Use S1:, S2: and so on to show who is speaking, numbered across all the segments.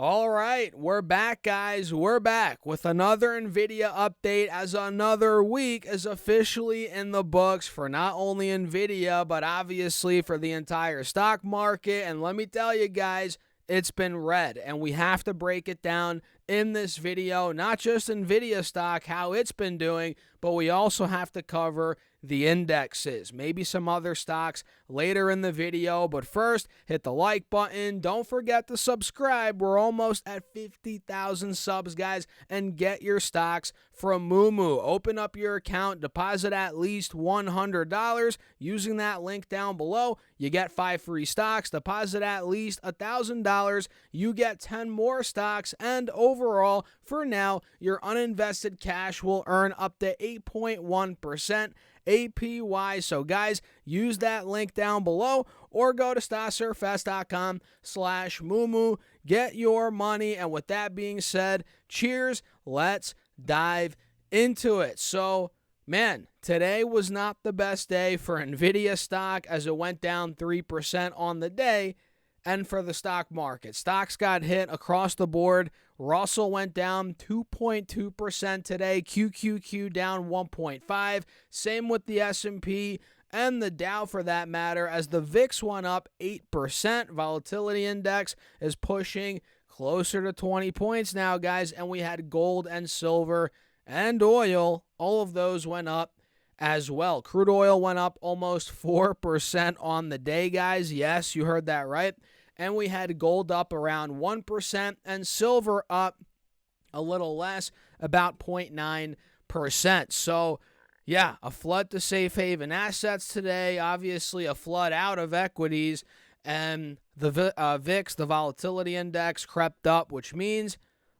S1: All right, we're back, guys. We're back with another Nvidia update as another week is officially in the books for not only Nvidia, but obviously for the entire stock market. And let me tell you guys, it's been red, and we have to break it down in this video, not just Nvidia stock, how it's been doing, but we also have to cover the indexes, maybe some other stocks later in the video. But first, hit the like button. Don't forget to subscribe. We're almost at 50,000 subs, guys, and get your stocks from Moomoo. Open up your account, deposit at least $100 using that link down below. You get 5 free stocks. Deposit at least $1,000. You get 10 more stocks, and overall, for now, your uninvested cash will earn up to 8.1% APY. So guys, use that link down below or go to stocsurfest.com/Moomoo. Get your money. And with that being said, cheers. Let's dive into it. So, man, today was not the best day for Nvidia stock as it went down 3% on the day. And for the stock market, stocks got hit across the board. Russell went down 2.2% today. QQQ down 1.5%. Same with the S&P and the Dow for that matter, as the VIX went up 8%. Volatility index is pushing closer to 20 points now, guys. And we had gold and silver and oil. All of those went up as well. Crude oil went up almost 4% on the day, guys. Yes, you heard that right. And we had gold up around 1% and silver up a little less, about 0.9%. So, yeah, a flood to safe haven assets today. Obviously, a flood out of equities. And the VIX, the volatility index, crept up, which means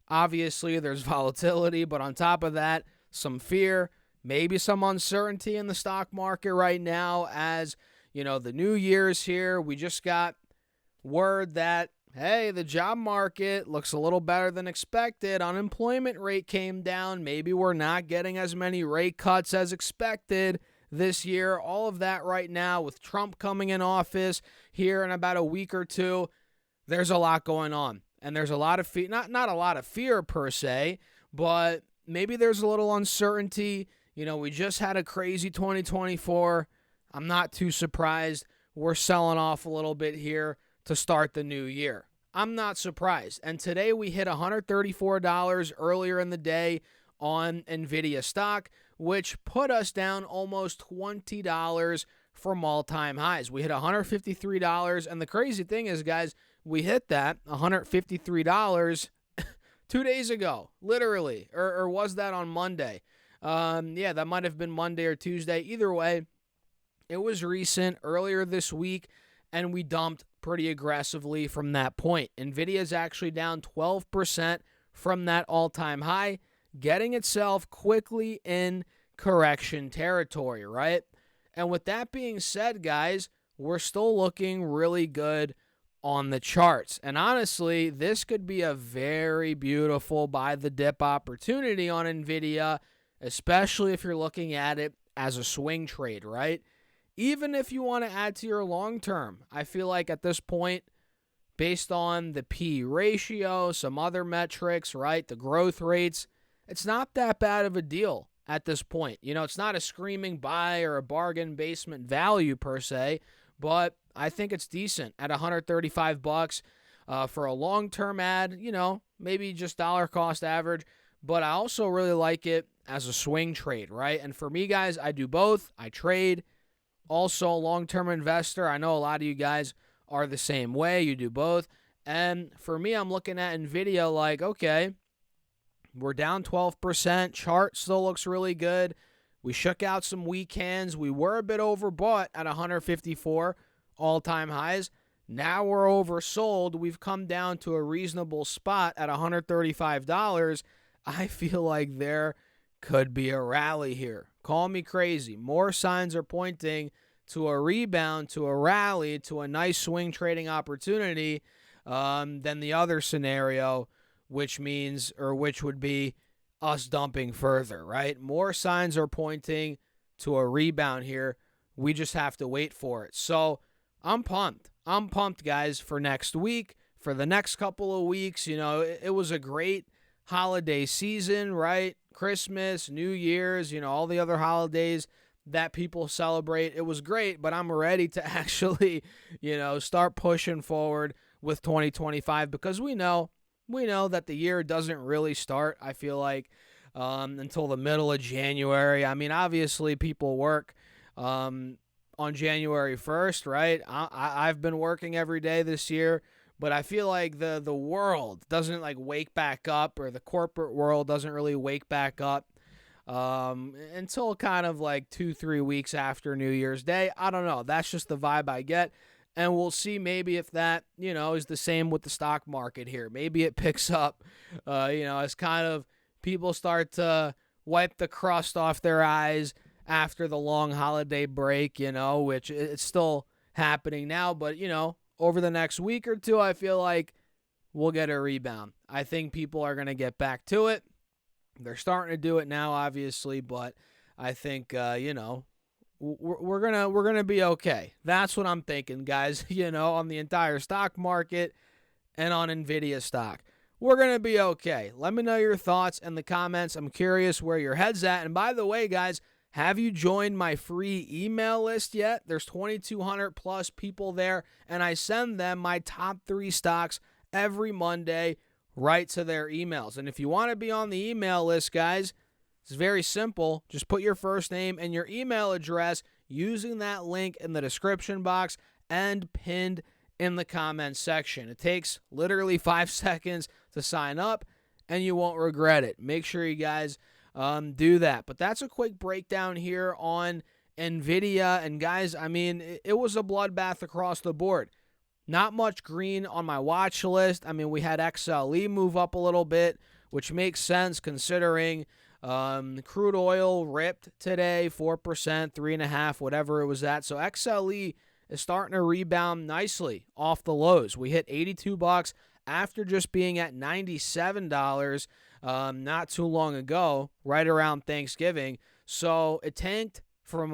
S1: obviously there's volatility. But on top of that, some fear. Maybe some uncertainty in the stock market right now as, you know, the new year's here. We just got word that, hey, the job market looks a little better than expected. Unemployment rate came down. Maybe we're not getting as many rate cuts as expected this year. All of that right now with Trump coming in office here in about a week or two. There's a lot going on. And there's a lot of fear, not a lot of fear per se, but maybe there's a little uncertainty. You know, we just had a crazy 2024. I'm not too surprised we're selling off a little bit here to start the new year. I'm not surprised. And today we hit $134 earlier in the day on Nvidia stock, which put us down almost $20 from all-time highs. We hit $153. And the crazy thing is, guys, we hit that $153 2 days ago, literally. Or was that on Monday? Yeah, that might have been Monday or Tuesday. Either way, it was recent, earlier this week, and we dumped pretty aggressively from that point. Nvidia is actually down 12% from that all-time high, getting itself quickly in correction territory, right? And with that being said, guys, we're still looking really good on the charts. And honestly, this could be a very beautiful buy the dip opportunity on Nvidia, especially if you're looking at it as a swing trade, right? Even if you want to add to your long term, I feel like at this point, based on the P ratio, some other metrics, right, the growth rates, it's not that bad of a deal at this point. You know, it's not a screaming buy or a bargain basement value per se, but I think it's decent at $135 for a long-term ad, you know, maybe just dollar cost average. But I also really like it as a swing trade, right? And for me, guys, I do both. I trade. Also, a long-term investor. I know a lot of you guys are the same way. You do both. And for me, I'm looking at Nvidia like, okay, we're down 12%. Chart still looks really good. We shook out some weak hands. We were a bit overbought at 154 all-time highs. Now we're oversold. We've come down to a reasonable spot at $135. I feel like there could be a rally here. Call me crazy. More signs are pointing to a rebound, to a rally, to a nice swing trading opportunity than the other scenario, which would be us dumping further, right? More signs are pointing to a rebound here. We just have to wait for it. So I'm pumped. I'm pumped, guys, for next week, for the next couple of weeks. It was a great holiday season, right? Christmas, New Year's, all the other holidays that people celebrate. It was great, but I'm ready to actually, start pushing forward with 2025 because we know that the year doesn't really start, I feel like, until the middle of January. I mean, obviously people work on January 1st, right? I've been working every day this year, but I feel like the world doesn't wake back up, or the corporate world doesn't really wake back up until kind of 2-3 weeks after New Year's Day. I don't know. That's just the vibe I get. And we'll see maybe if that, is the same with the stock market here. Maybe it picks up, as kind of people start to wipe the crust off their eyes after the long holiday break, which it's still happening now. But, over the next week or two, I feel like we'll get a rebound. I think people are going to get back to it. They're starting to do it now, obviously, but I think, we're gonna be okay. That's what I'm thinking, guys. On the entire stock market and on Nvidia stock, we're gonna be okay. Let me know your thoughts in the comments. I'm curious where your head's at. And by the way, guys, have you joined my free email list yet? There's 2,200 plus people there, and I send them my top 3 stocks every Monday right to their emails. And if you want to be on the email list, guys, it's very simple. Just put your first name and your email address using that link in the description box and pinned in the comments section. It takes literally 5 seconds to sign up, and you won't regret it. Make sure you guys do that. But that's a quick breakdown here on Nvidia. And guys, I mean, it was a bloodbath across the board. Not much green on my watch list. I mean, we had XLE move up a little bit, which makes sense considering crude oil ripped today, 4%, 3.5%, whatever it was at. So XLE is starting to rebound nicely off the lows. We hit $82 after just being at $97 not too long ago, right around Thanksgiving. So it tanked from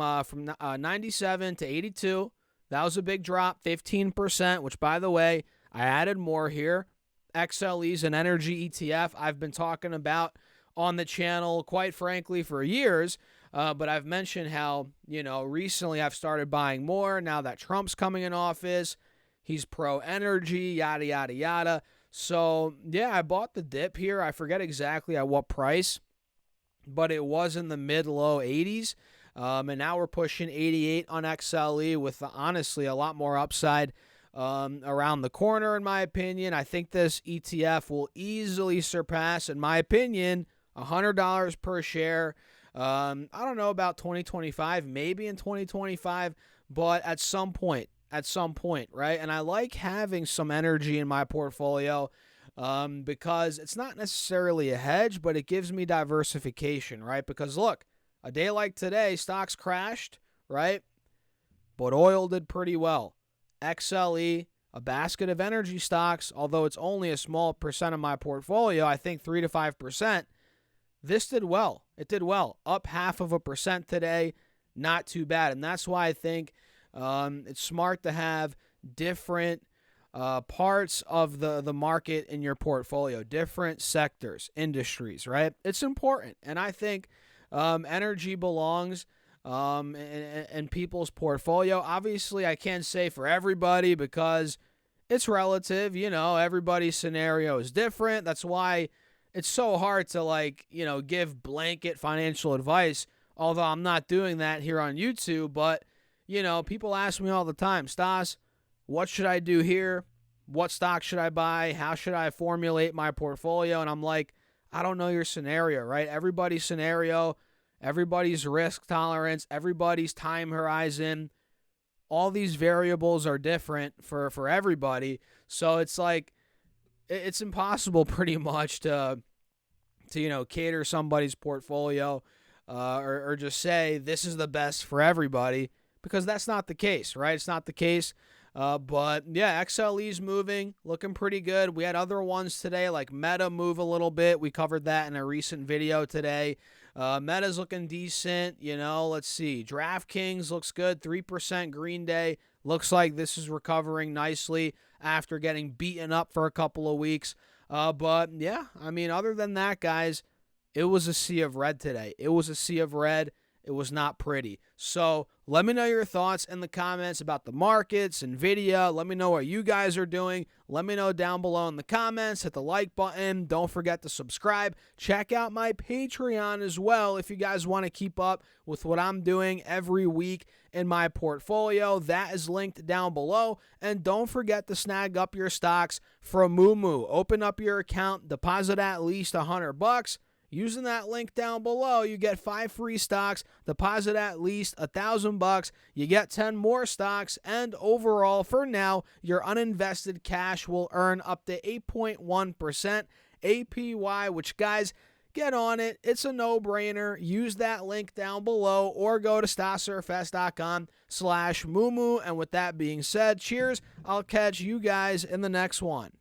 S1: 97 to 82. That was a big drop, 15%, which, by the way, I added more here. XLE is an energy ETF I've been talking about on the channel, quite frankly, for years. But I've mentioned how, recently I've started buying more now that Trump's coming in office. He's pro-energy, yada, yada, yada. So, yeah, I bought the dip here. I forget exactly at what price, but it was in the mid-low 80s. And now we're pushing 88 on XLE with, honestly, a lot more upside around the corner, in my opinion. I think this ETF will easily surpass, in my opinion, $100 per share. I don't know about 2025, maybe in 2025, but at some point, right? And I like having some energy in my portfolio because it's not necessarily a hedge, but it gives me diversification, right? Because look, a day like today, stocks crashed, right? But oil did pretty well. XLE, a basket of energy stocks, although it's only a small percent of my portfolio, I think 3 to 5%, this did well. It did well. Up 0.5% today. Not too bad. And that's why I think it's smart to have different parts of the market in your portfolio, different sectors, industries, right? It's important. And I think energy belongs in people's portfolio. Obviously, I can't say for everybody because it's relative. Everybody's scenario is different. That's why it's so hard to give blanket financial advice, although I'm not doing that here on YouTube. But, people ask me all the time, Stas, what should I do here? What stock should I buy? How should I formulate my portfolio? And I'm like, I don't know your scenario, right? Everybody's scenario, everybody's risk tolerance, everybody's time horizon, all these variables are different for everybody. So it's it's impossible pretty much to cater somebody's portfolio or just say this is the best for everybody, because that's not the case, right? It's not the case. But yeah, XLE's moving, looking pretty good. We had other ones today like Meta move a little bit. We covered that in a recent video today. Meta's looking decent. Let's see. DraftKings looks good. 3% Green Day. Looks like this is recovering nicely after getting beaten up for a couple of weeks. But yeah, I mean, other than that, guys, it was a sea of red today. It was a sea of red. It was not pretty. So let me know your thoughts in the comments about the markets, Nvidia. Let me know what you guys are doing. Let me know down below in the comments. Hit the like button. Don't forget to subscribe. Check out my Patreon as well if you guys want to keep up with what I'm doing every week in my portfolio. That is linked down below. And don't forget to snag up your stocks from Moomoo. Open up your account, deposit at least $100. Using that link down below, you get 5 free stocks, deposit at least $1,000, you get 10 more stocks, and overall, for now, your uninvested cash will earn up to 8.1% APY, which, guys, get on it. It's a no-brainer. Use that link down below or go to stocksurfs.com/Moomoo. And with that being said, cheers. I'll catch you guys in the next one.